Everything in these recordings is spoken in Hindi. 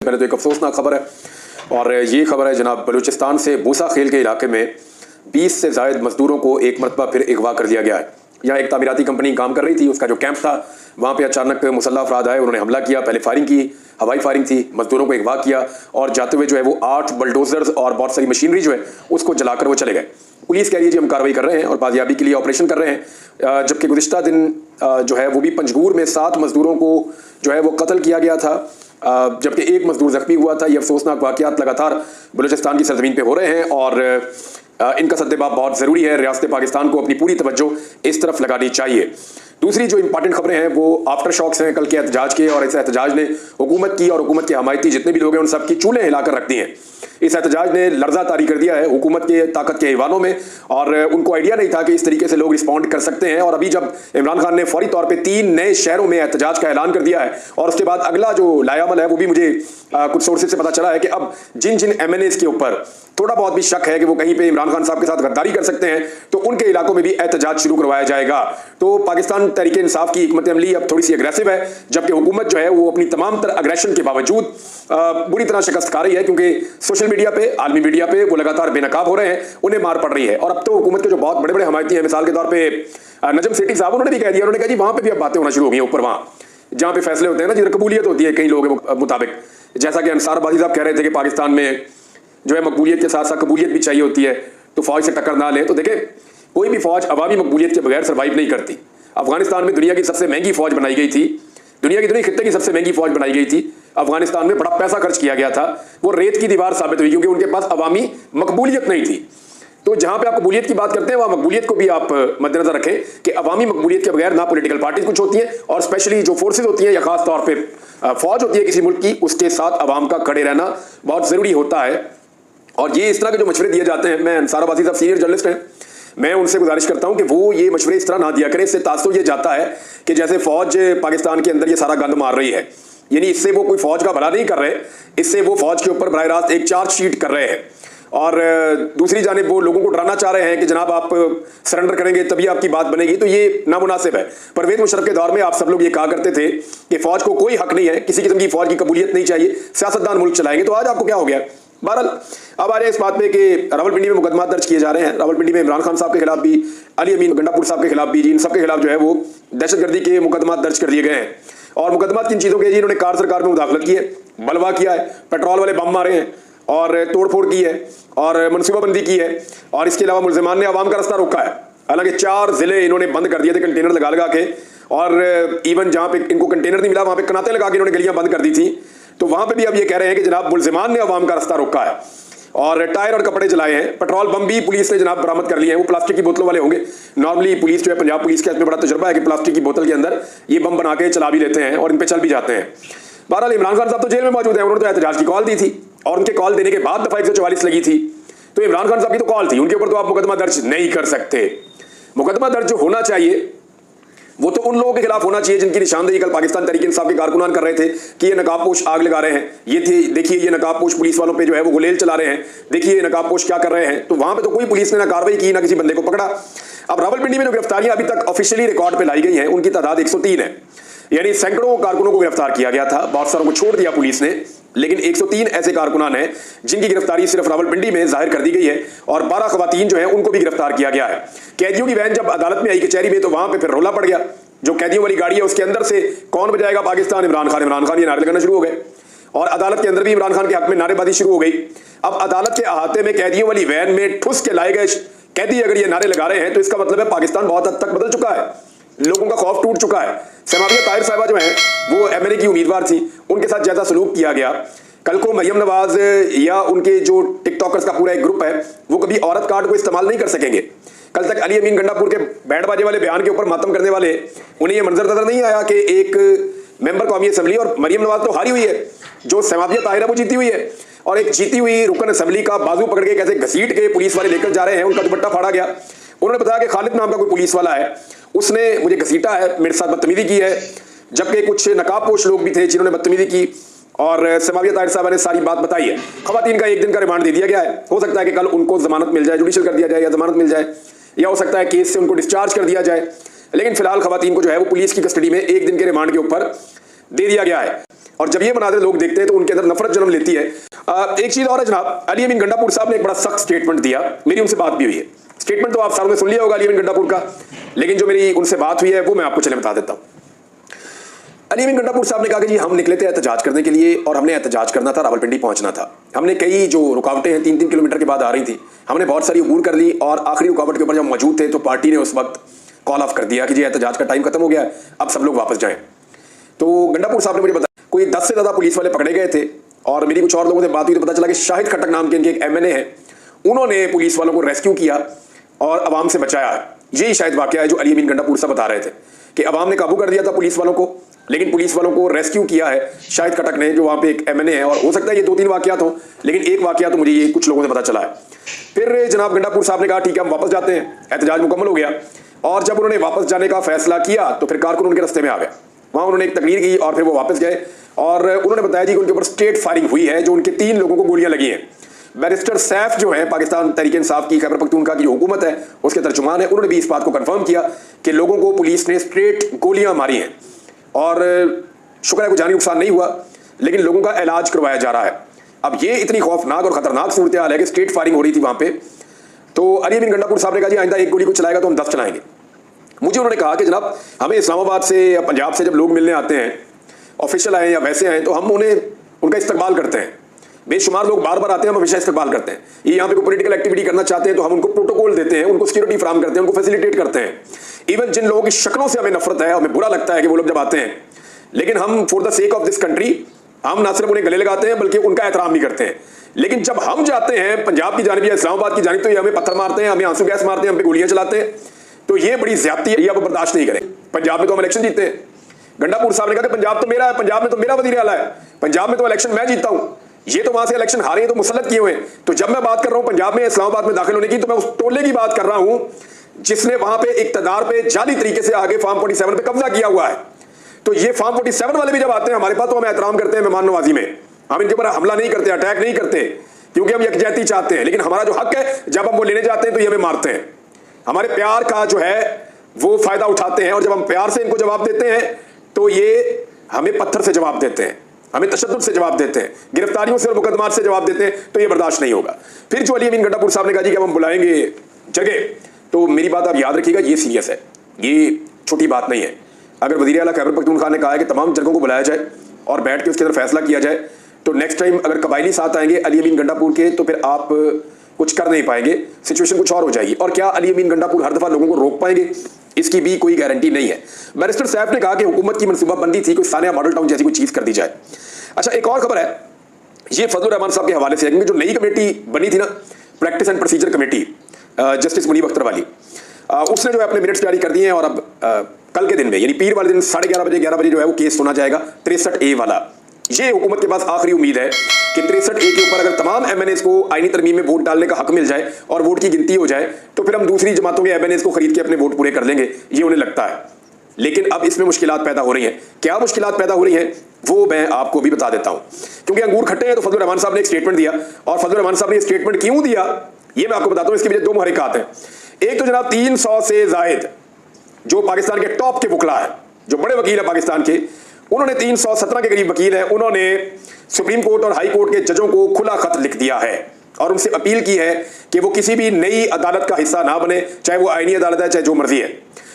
पहले तो एक अफसोसनाक खबर है और ये खबर है जनाब बलूचिस्तान से मूसा खेल के इलाके में 20 से ज़ायद मजदूरों को एक मरतबा फिर अगवा कर दिया गया है। यहाँ एक तामीराती कंपनी काम कर रही थी, उसका जो कैंप था वहाँ पे अचानक मुसल्लह अफराद आए, उन्होंने हमला किया। पहले फायरिंग की, हवाई फायरिंग थी, मजदूरों को अगवा किया और जाते हुए जो है वो 8 बुलडोजर्स और बहुत सारी मशीनरी जो है उसको जलाकर वो चले गए। पुलिस कह रही है जी हम कार्रवाई कर रहे हैं और बाजियाबी के लिए ऑपरेशन कर रहे हैं, जबकि गुज़िश्ता दिन जो है वो भी पंजगूर में 7 मजदूरों को जो है वो कत्ल किया गया था, जबकि एक मजदूर जख्मी हुआ था। ये अफसोसनाक वाक़यात लगातार बलूचिस्तान की सरजमीन पे हो रहे हैं और इनका सद्देबाब बहुत ज़रूरी है। रियासत पाकिस्तान को अपनी पूरी तवज्जो इस तरफ लगानी चाहिए। दूसरी जो इंपॉर्टेंट खबरें हैं वो आफ्टर शॉक्स हैं कल के एहतजाज के, और इस एहतजाज ने हुकूमत की और हुकूमत के हमायती जितने भी लोग हैं उन सब की चूल्हे हिलाकर रख दी हैं। इस एहतजाज ने लर्जा तारी कर दिया है हुकूमत के ताकत के ऐवानों में, और उनको आइडिया नहीं था कि इस तरीके से लोग रिस्पॉन्ड कर सकते हैं। और अभी जब इमरान खान ने फौरी तौर पे 3 नए शहरों में एहतजाज का ऐलान कर दिया है और उसके बाद अगला जो लायामल है वो भी मुझे कुछ सोर्सेज से पता चला है कि अब जिन जिन MNAs के ऊपर थोड़ा बहुत भी शक है कि वो कहीं पे इमरान खान साहब के साथ गद्दारी कर सकते हैं तो उनके इलाकों में भी एहतजाज शुरू करवाया जाएगा। तो पाकिस्तान तहरीक इंसाफ की हिकमत अमली अब थोड़ी सी अग्रेसिव है, जबकि हुकूमत जो है वो अपनी तमाम तरह अग्रेशन के बावजूद बुरी तरह शिकस्त खा रही है, क्योंकि सोशल मीडिया पे, आलमी मीडिया पे वो लगातार बेनकाब हो रहे हैं, उन्हें मार पड़ रही है। और अब तो हुकूमत के जो बहुत बड़े बड़े हमायती हैं, मिसाल के तौर पर नजम सेठी साहब, उन्होंने भी कह दिया, उन्होंने कहा जी वहां पर भी अब बातें होना शुरू हो गई ऊपर, वहां जहां पे फैसले होते हैं ना जिधर कबूलियत होती है कई लोगों के मुताबिक। जैसा कि अंसार आबादी साहब कह रहे थे कि पाकिस्तान में जो है मकबूलियत के साथ साथ कबूलियत भी चाहिए होती है, तो फौज से टक्कर ना ले। तो देखें, कोई भी फौज अवामी मकबूलियत के बगैर सर्वाइव नहीं करती। अफगानिस्तान में दुनिया की सबसे महंगी फौज बनाई गई थी, दुनिया की खित्ते की सबसे महंगी फौज बनाई गई थी। अफगानिस्तान में बड़ा पैसा खर्च किया गया था, वो रेत की दीवार साबित हुई क्योंकि उनके पास अवामी मकबूलियत नहीं थी। तो जहां पे आप कबूलियत की बात करते हैं वहां मकबूलियत को भी आप मद्देनजर रखें कि अवामी मकबूलियत के बगैर ना पॉलिटिकल पार्टीज कुछ होती हैं, और स्पेशली जो फोर्सेज होती हैं या खास तौर पे फौज होती है किसी मुल्क की, उसके साथ अवाम का खड़े रहना बहुत जरूरी होता है। और ये इस तरह के जो मशवरे दिए जाते हैं, मैं अंसार आबादी साहब सीनियर जर्नलिस्ट हैं, मैं उनसे गुजारिश करता हूं कि वो ये मशवरे इस तरह ना दिया करें। इससे तासुर ये जाता है कि जैसे फौज पाकिस्तान के अंदर ये सारा गंद मार रही है, यानी इससे वो कोई फौज का भला नहीं कर रहे, इससे वो फौज के ऊपर बराह रास्त एक चार्जशीट कर रहे हैं। और दूसरी जानिब वो लोगों को डराना चाह रहे हैं कि जनाब आप सरेंडर करेंगे तभी आपकी बात बनेगी, तो ये नामुनासिब है। परवेज मुशर्रफ के दौर में आप सब लोग ये कहा करते थे कि फौज को कोई हक नहीं है, किसी किस्म की फौज की कबूलियत नहीं चाहिए, सियासतदान मुल्क चलाएंगे। तो आज आपको क्या हो गया? बहरहाल अब आ रहे हैं इस बात पे कि रावलपिंडी में मुकदमा दर्ज किए जा रहे हैं। रावलपिंडी में इमरान खान साहब के खिलाफ भी, अली अमीन गंडापुर साहब के खिलाफ भी, जी इन सबके खिलाफ जो है वो दहशतगर्दी के मुकदमा दर्ज कर लिए गए हैं। और मुकदमा किन चीज़ों के? जी इन्होंने कार सरकार में मुदाखलत की है, बलवा किया है, पेट्रोल वाले बम मारे हैं और तोड़फोड़ की है और मनसूबाबंदी की है, और इसके अलावा मुल्जिमान ने आवाम का रास्ता रोका है। हालांकि 4 जिले इन्होंने बंद कर दिए थे कंटेनर लगा लगा के, और इवन जहाँ पे इनको कंटेनर नहीं मिला वहाँ पे कनाते लगा के इन्होंने गलियां बंद कर दी थी। तो वहाँ पे भी अब ये कह रहे हैं कि जनाब मुल्जिमान ने आवाम का रास्ता रोका है और टायर और कपड़े जलाए हैं। पेट्रोल बम भी पुलिस ने जनाब बरामद कर लिए हैं, वो प्लास्टिक की बोतलों वाले होंगे। नॉर्मली पुलिस जो है, पंजाब पुलिस का इसमें बड़ा तजुर्बा है कि प्लास्टिक की बोतल के अंदर ये बम बना के चला भी लेते हैं और इन पे चल भी जाते हैं। बहरहाल इमरान खान साहब तो जेल में मौजूद है, उन्होंने तो एहतजाज की कॉल दी थी और उनके कॉल देने के बाद दफा 144 लगी थी। तो इमरान खान साहब की तो कॉल थी, उनके ऊपर तो आप मुकदमा दर्ज नहीं कर सकते। मुकदमा दर्ज जो होना चाहिए वो तो उन लोगों के खिलाफ होना चाहिए जिनकी निशानदेही कल पाकिस्तान तहरीक इंसाफ के कारकुनान कर रहे थे कि ये नकाबपोश आग लगा रहे हैं, ये देखिए ये नकाबपोश पुलिस वालों पे जो है वो गुलेल चला रहे हैं, देखिए ये नकाबपोश क्या कर रहे हैं। तो वहां पे तो कोई पुलिस ने ना कार्रवाई की ना किसी बंदे को पकड़ा। अब रावलपिंडी में जो गिरफ्तारियां अभी तक ऑफिशियली रिकॉर्ड पे लाई गई हैं उनकी तादाद 103 है, यानी सैकड़ों कारकुनों को गिरफ्तार किया गया था, बहुत सारों को छोड़ दिया पुलिस ने, लेकिन 103 ऐसे कारकुनान हैं जिनकी गिरफ्तारी सिर्फ रावलपिंडी में जाहिर कर दी गई है, और 12 खवातीन जो हैं उनको भी गिरफ्तार किया गया है। कैदियों की वैन जब अदालत में आई कचहरी में तो वहां पे फिर रोला पड़ गया। जो कैदियों वाली गाड़ी है उसके अंदर से कौन बजाएगा पाकिस्तान, इमरान खान, ये नारे लगाना शुरू हो गए, और अदालत के अंदर भी इमरान खान के हक में नारेबाजी शुरू हो गई। अब अदालत के अहाते में कैदियों वाली वैन में ठुस के लाए गए कैदी अगर ये नारे लगा रहे हैं तो इसका मतलब है पाकिस्तान बहुत हद तक बदल चुका है, लोगों का खौफ टूट चुका है। समाविया ताहिर साहिबा जो है वो MNA की उम्मीदवार थी, उनके साथ ज्यादा सलूक किया गया। कल को मरियम नवाज या उनके जो टिकटॉकर्स का पूरा एक ग्रुप है वो कभी औरत कार्ड को इस्तेमाल नहीं कर सकेंगे। कल तक अली अमीन गंडापुर के बैंड बाजे वाले बयान के ऊपर मातम करने वाले, उन्हें यह मंजर नजर नहीं आया कि एक मेंबर कौमी असम्बली, और मरियम नवाज तो हारी हुई है, जो समाविया ताहिरा वो जीती हुई है, और एक जीती हुई रुकन असम्बली का बाजू पकड़ के कैसे घसीट के पुलिस वाले लेकर जा रहे हैं, उनका दुपट्टा फाड़ा गया। उन्होंने बताया कि खालिद नाम का कोई पुलिस वाला है, उसने मुझे घसीटा है, मेरे साथ बदतमीजी की है, जबकि कुछ नकाबपोश लोग भी थे जिन्होंने बदतमीजी की, और समाविया ताहिर साहब ने सारी बात बताई है। खवातीन का 1 दिन का रिमांड दे दिया गया है, हो सकता है कि कल उनको जमानत मिल जाए, जुडिशल कर दिया जाए या जमानत मिल जाए, या हो सकता है केस से उनको डिस्चार्ज कर दिया जाए, लेकिन फिलहाल खवातीन को जो है वो पुलिस की कस्टडी में 1 दिन के रिमांड के ऊपर दे दिया गया है। और जब ये मनाज़िर लोग देखते हैं तो उनके अंदर नफरत जन्म लेती है। एक चीज़ और है जनाब, अली अमीन गंडापुर साहब ने एक बड़ा सख्त स्टेटमेंट दिया, मेरी उनसे बात भी हुई है। स्टेटमेंट तो आप सालों में सुन लिया होगा अली अमीन गंडापुर का, लेकिन जो मेरी उनसे बात हुई है वो मैं आपको चले बता देता हूँ। अली अमीन गंडापुर साहब ने कहा कि जी हम निकले थे एहतजाज करने के लिए और हमने एहतजाज करना था, रावलपिंडी पहुंचना था। हमने कई जो रुकावटें हैं 3-3 किलोमीटर के बाद आ रही थी, हमने बहुत सारी अबूर कर ली और आखिरी रुकावट के ऊपर जब मौजूद थे तो पार्टी ने उस वक्त कॉल ऑफ कर दिया कि जी एहतजाज का टाइम खत्म हो गया, अब सब लोग वापस जाएं। तो गंडापुर साहब ने मुझे बताया कोई 10 से ज़्यादा पुलिस वाले पकड़े गए थे और मेरी कुछ और लोगों से बात हुई तो पता चला कि शाहिद खट्टक नाम के इनके एक MNA है, उन्होंने पुलिस वालों को रेस्क्यू किया और अवाम से बचाया। यही शायद वाकया है जो अली अमीन गंडापुर साहब बता रहे थे कि अवाम ने काबू कर दिया था पुलिस वालों को, लेकिन पुलिस वालों को रेस्क्यू किया है शाहिद खट्टक ने, जो वहाँ पे एक MNA है। और हो सकता है ये 2-3 वाकयात हों, लेकिन एक वाकया तो मुझे ये कुछ लोगों से पता चला है। फिर जनाब गंडापुर साहब ने कहा ठीक है हम वापस जाते हैं, एहतजाज मुकम्मल हो गया। और जब उन्होंने वापस जाने का फैसला किया तो फिर कारकुन उनके रास्ते में आ गया, वहाँ उन्होंने एक तकरीर की और फिर वो वापस गए और उन्होंने बताया जी कि उनके ऊपर स्ट्रेट फायरिंग हुई है, जो उनके 3 लोगों को गोलियां लगी हैं। बैरिस्टर सैफ जो है पाकिस्तान तहरीक इंसाफ की खैबर पख्तूनख्वा की जो हुकूमत है उसके तर्जुमान है, उन्होंने भी इस बात को कंफर्म किया कि लोगों को पुलिस ने स्ट्रेट गोलियां मारी हैं और शुक्र है कोई जानी नुकसान नहीं हुआ, लेकिन लोगों का इलाज करवाया जा रहा है। अब ये इतनी खौफनाक और खतरनाक सूरत हाल है कि स्ट्रेट फायरिंग हो रही थी वहाँ पे। तो अली अमीन गंडापुर साहब ने कहा जी आइंदा एक गोली को चलाएगा तो हम 10 चलाएंगे। मुझे उन्होंने कहा कि जनाब हमें इस्लामाबाद से या पंजाब से जब लोग मिलने आते हैं, ऑफिशियल आए या वैसे आए, तो हम उनका इस्तकबाल करते हैं। बेशुमार लोग बार बार आते हैं, हम हमेशा इस्तकबाल करते हैं। ये यहाँ पे कोई पॉलिटिकल एक्टिविटी करना चाहते हैं तो हम उनको प्रोटोकॉल देते हैं, उनको सिक्योरिटी फ्राहम करते हैं, उनको फैसिलिटेट करते हैं। इवन जिन लोगों की शक्लों से हमें नफरत है, हमें बुरा लगता है कि वो लोग जब आते हैं, लेकिन हम for the sake of this country हम ना सिर्फ उन्हें गले लगाते हैं बल्कि उनका एहतराम भी करते हैं। लेकिन जब हम जाते हैं पंजाब की जानिब या इस्लामाबाद की जानिब तो ये हमें पत्थर मारते हैं, हमें आंसू गैस मारते हैं, हम पे गोलियां चलाते हैं। तो ये बड़ी ज्यादती है, ये आप बर्दाश्त नहीं करें। पंजाब में तो हम इलेक्शन जीते हैं। गंडापुर साहब ने कहा कि पंजाब तो मेरा है, पंजाब में तो मेरा वजीर आला है, पंजाब में तो इलेक्शन मैं जीता हूं, ये तो वहां से इलेक्शन हारे हैं तो मुसल्लत किए हुए हैं। तो जब मैं बात कर रहा हूं पंजाब में इस्लामाबाद में दाखिल होने की, तो मैं उस टोले की बात कर रहा हूं जिसने वहां पे इक्तदार पे जाली तरीके से आगे फार्म 47 पे कब्जा किया हुआ है। तो ये फार्म 47 वाले भी जब आते हैं हमारे पास तो हम एहतराम करते हैं, मेहमान नवाजी में हम इनके ऊपर हमला नहीं करते, अटैक नहीं करते, क्योंकि हम यकजहती चाहते हैं। लेकिन हमारा जो हक है जब हम वो लेने जाते हैं तो ये हमें मारते हैं। हमारे प्यार का जो है वो फायदा उठाते हैं और जब हम प्यार से इनको जवाब देते हैं तो ये हमें पत्थर से जवाब देते हैं, हमें तशद्दुद से जवाब देते हैं, गिरफ्तारियों से और मुकदमात से जवाब देते हैं, तो ये बर्दाश्त नहीं होगा। फिर जो अली अमीन गंडापुर साहब ने कहा जी कि हम बुलाएंगे जगह, तो मेरी बात आप याद रखिएगा, ये सीरियस है, ये छोटी बात नहीं है। अगर वज़ीर आला खैबर पख्तूनख्वा ने कहा है कि तमाम जगहों को बुलाया जाए और बैठ के उसके अंदर फैसला किया जाए, तो नेक्स्ट टाइम अगर कबायली साथ आएंगे अली अमीन गंडापुर के तो फिर आप कुछ कर नहीं पाएंगे, सिचुएशन कुछ और हो जाएगी। और क्या अली अमीन गंडापुर हर दफा लोगों को रोक पाएंगे, इसकी भी कोई गारंटी नहीं है। बैरिस्टर सैफ ने कहा कि हुकूमत की मनसूबाबंदी थी कोई सानिया मॉडल टाउन जैसी कोई चीज कर दी जाए। अच्छा, एक और खबर है, ये फजलुर रहमान साहब के हवाले से है, क्योंकि जो नई कमेटी बनी थी ना, practice and procedure committee, justice Munib Akhtar वाली, उसने जो है अपने मिनट्स जारी कर दिए हैं और अब कल के दिन में यानी पीर वाले दिन 11:30 बजे 11 बजे जो है वो केस सुना जाएगा 63A वाला। ये हुकूमत के पास आखिरी उम्मीद है कि 63A के ऊपर अगर तमाम MNAs को आईनी तरमीम में वोट डालने का हक मिल जाए और वोट की गिनती हो जाए तो फिर हम दूसरी जमातों के MNAs को खरीद के अपने वोट पूरे कर लेंगे, ये उन्हें लगता है। लेकिन अब इसमें मुश्किलात पैदा हो रही हैं। क्या मुश्किलात पैदा हो रही हैं वो मैं आपको भी बता देता हूं, क्योंकि अंगूर खट्टे हैं। तो फजलुर रहमान साहब ने एक स्टेटमेंट दिया और फजलुर रहमान साहब ने स्टेटमेंट क्यों दिया ये मैं आपको बताता हूं। इसके पीछे 2 मुहर्रिकात हैं। एक तो जनाब 300 से जायद जो पाकिस्तान के टॉप के वकला है, जो बड़े वकील है पाकिस्तान के, उन्होंने 317 के करीब वकील है, उन्होंने सुप्रीम कोर्ट और हाई कोर्ट के जजों को खुला खत लिख दिया है और उनसे अपील की है कि वो किसी भी नई अदालत का हिस्सा ना बने, चाहे वो आईनी अदालत है चाहे जो मर्जी है।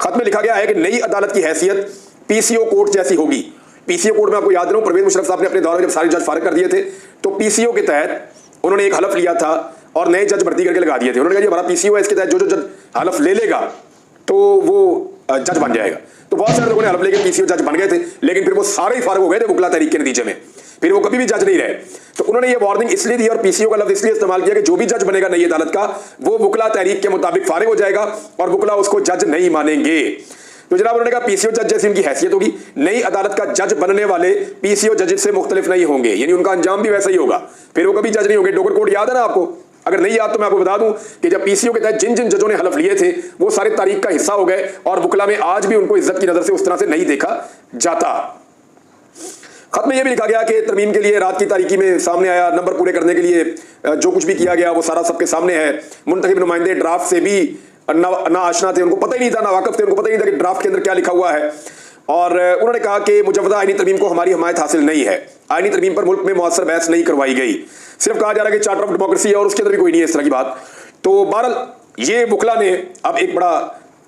खत में लिखा गया है कि नई अदालत की हैसियत PCO कोर्ट जैसी होगी। PCO कोर्ट में आपको याद रहो, परवेज मुशर्रफ साहब ने अपने दौर में जब सारे जज फारिग कर दिए थे तो PCO के तहत उन्होंने एक हलफ लिया था और नए जज भर्ती करके लगा दिए थे। उन्होंने कहा हमारा PCO है, इसके तहत जो जो जज हलफ ले लेगा तो वो जज बन जाएगा। तो बहुत सारे लोगों ने हलफ लेकर PCO जज बन गए थे, लेकिन फिर वो सारे ही फारिग हो गए थे वकला तहरीक के नतीजे में, फिर वो कभी भी जज नहीं रहे। तो उन्होंने ये वार्निंग इसलिए दी और PCO का लफ्ज इसलिए इस्तेमाल किया कि जो भी जज बनेगा नई अदालत का वो वकला तहरीक के मुताबिक फारिग हो जाएगा और वकला उसको जज नहीं मानेंगे। तो जनाब उन्होंने कहा PCO जज जैसी उनकी हैसियत होगी, नई अदालत का जज बनने वाले PCO जज से मुख्तलिफ नहीं होंगे, यानी उनका अंजाम भी वैसा ही होगा, फिर वो कभी जज नहीं होंगे। डोगर कोड याद है ना आपको? अगर नहीं याद तो मैं आपको बता दूं कि जब PCO के तहत जिन जिन जजों ने हलफ लिए थे वो सारे तारीख का हिस्सा हो गए और वकला में आज भी उनको इज्जत की नजर से उस तरह से नहीं देखा जाता। खत में यह भी लिखा गया कि तरमीम के लिए रात की तारीकी में सामने आया, नंबर पूरे करने के लिए जो कुछ भी किया गया वो सारा सबके सामने है। मुंतखब नुमाइंदे ड्राफ्ट से भी ना आशना थे, उनको पता ही नहीं था, ना वाकफ थे, उनको पता ही नहीं था कि ड्राफ्ट के अंदर क्या लिखा हुआ है। और उन्होंने कहा कि मुजव्वदा आईनी तरमीम को हमारी हमायत हासिल नहीं है, आईनी तरमीम पर मुल्क में मुअस्सर बहस नहीं करवाई गई, सिर्फ कहा जा रहा है कि चार्टर ऑफ डेमोक्रेसी है और उसके अंदर भी कोई नहीं है इस तरह की बात। तो बहरहाल ये वकला ने अब एक बड़ा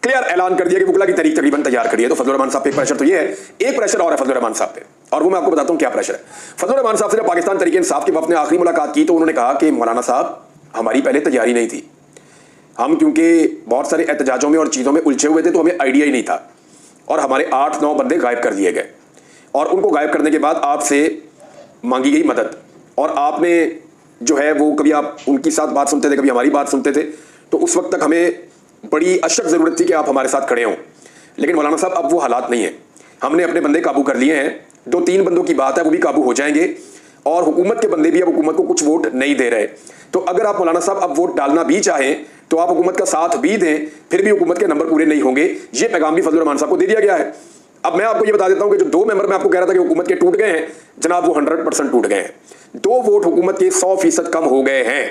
क्लियर ऐलान कर दिया कि वकला की तहरीक तकरीबन तैयार करी है। तो फजलुर रहमान साहब पे प्रेशर तो ये है, एक प्रेशर और है फजलुर रहमान साहब पे, और वो मैं आपको बताता हूँ क्या प्रेशर है। फजलुर रहमान साहब से जब पाकिस्तान तहरीक इंसाफ के वफ़द ने आखिरी मुलाकात की तो उन्होंने कहा कि मौलाना साहब हमारी पहले तैयारी नहीं थी, हम क्योंकि बहुत सारे एहतजाजों में और चीज़ों में उलझे हुए थे तो हमें आइडिया ही नहीं था, और हमारे 8-9 बंदे गायब कर दिए गए, और उनको गायब करने के बाद आपसे मांगी गई मदद, और आपने जो है वो कभी आप उनकी साथ बात सुनते थे, कभी हमारी बात सुनते थे, तो उस वक्त तक हमें बड़ी अशक ज़रूरत थी कि आप हमारे साथ खड़े हों। लेकिन मौलाना साहब अब वो हालात नहीं है, हमने अपने बंदे काबू कर लिए हैं, 2-3 बंदों की बात है वो भी काबू हो जाएंगे, और हुकूमत के बंदे भी अब हुकूमत को कुछ वोट नहीं दे रहे। तो अगर आप मौलाना साहब अब वोट डालना भी चाहें तो आप हुकूमत का साथ भी दें, फिर भी हुकूमत के नंबर पूरे नहीं होंगे। ये पैगाम भी फजलुर रहमान साहब को दे दिया गया है। अब मैं आपको ये बता देता हूं कि जो 2 मेंबर मैं आपको कह रहा था कि हुकूमत के टूट गए हैं, जनाब वो 100% टूट गए हैं। 2 वोट हुकूमत के 100% कम हो गए हैं।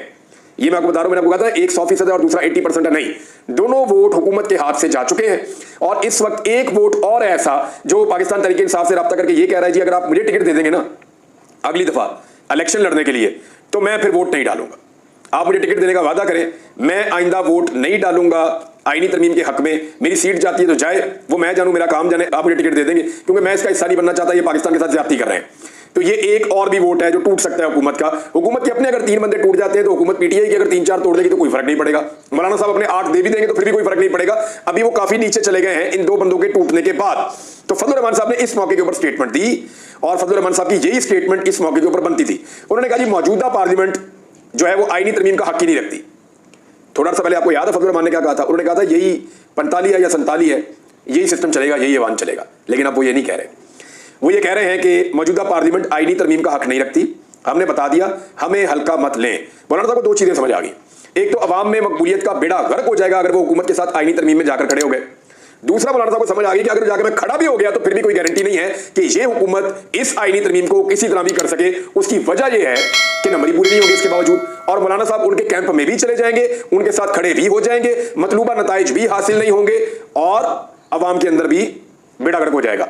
ये मैं आपको बता रहा हूं, मैंने आपको कहा था एक 100% है और दूसरा 80% है, नहीं, दोनों वोट हुकूमत के हाथ से जा चुके हैं। और इस वक्त एक वोट और ऐसा जो पाकिस्तान तहरीक इंसाफ से रब्ता करके ये कह रहा है जी अगर आप मुझे टिकट दे देंगे ना अगली दफा इलेक्शन लड़ने के लिए तो मैं फिर वोट नहीं डालूंगा। आप मुझे टिकट देने का वादा करें, मैं आइंदा वोट नहीं डालूंगा आईनी तरमीम के हक में। मेरी सीट जाती है तो जाए, वो मैं जानूं, मेरा काम जाने, आप मुझे टिकट दे देंगे, क्योंकि मैं इसका हिस्सा नहीं बनना चाहता। ये पाकिस्तान के साथ ज्यादती कर रहे हैं। तो ये एक और भी वोट है जो टूट सकता है हुकूमत का। हुकूमत के अपने अगर 3 बंदे टूट जाते हैं तो हुकूमत पीटीआई की अगर 3-4 तोड़ देगी तो कोई फर्क नहीं पड़ेगा। मौलाना साहब अपने 8 दे भी देंगे तो फिर भी कोई फर्क नहीं पड़ेगा। अभी वो काफी नीचे चले गए हैं इन 2 बंदों के टूटने के बाद। तो फजलुर रहमान साहब ने इस मौके के ऊपर स्टेटमेंट दी, और फजलुर रहमान साहब की यही स्टेटमेंट इस मौके के ऊपर बनती थी। उन्होंने कहा जी मौजूदा पार्लियामेंट जो है वो आईनी तरमीम का हक ही नहीं रखती। थोड़ा सा पहले आपको याद है फजलुर रहमान ने क्या कहा था? उन्होंने कहा था यही 45 है या 47 है, यही सिस्टम चलेगा, यही ऐवान चलेगा। लेकिन अब वो ये नहीं कह रहे, वो ये कह रहे हैं कि मौजूदा पार्लियामेंट आईनी तरमीम का हक नहीं रखती। हमने बता दिया, हमें हल्का मत लें। मौलाना साहब को 2 चीजें समझ आ गई। एक तो अवाम में मकबूलियत का बेड़ा गर्क हो जाएगा अगर वो हुकूमत के साथ आईनी तरमीम में जाकर खड़े हो गए। दूसरा मौलाना साहब को समझ आ गई कि अगर जाकर मैं खड़ा भी हो गया तो फिर भी कोई गारंटी नहीं है कि ये हुकूमत इस आईनी तरमीम को किसी तरह भी कर सके। उसकी वजह यह है कि नंबर पूरी नहीं होगी इसके बावजूद, और मौलाना साहब उनके कैंप में भी चले जाएंगे, उनके साथ खड़े भी हो जाएंगे, मतलूबा नताइज भी हासिल नहीं होंगे, और अवाम के अंदर भी बेड़ा गर्क हो जाएगा।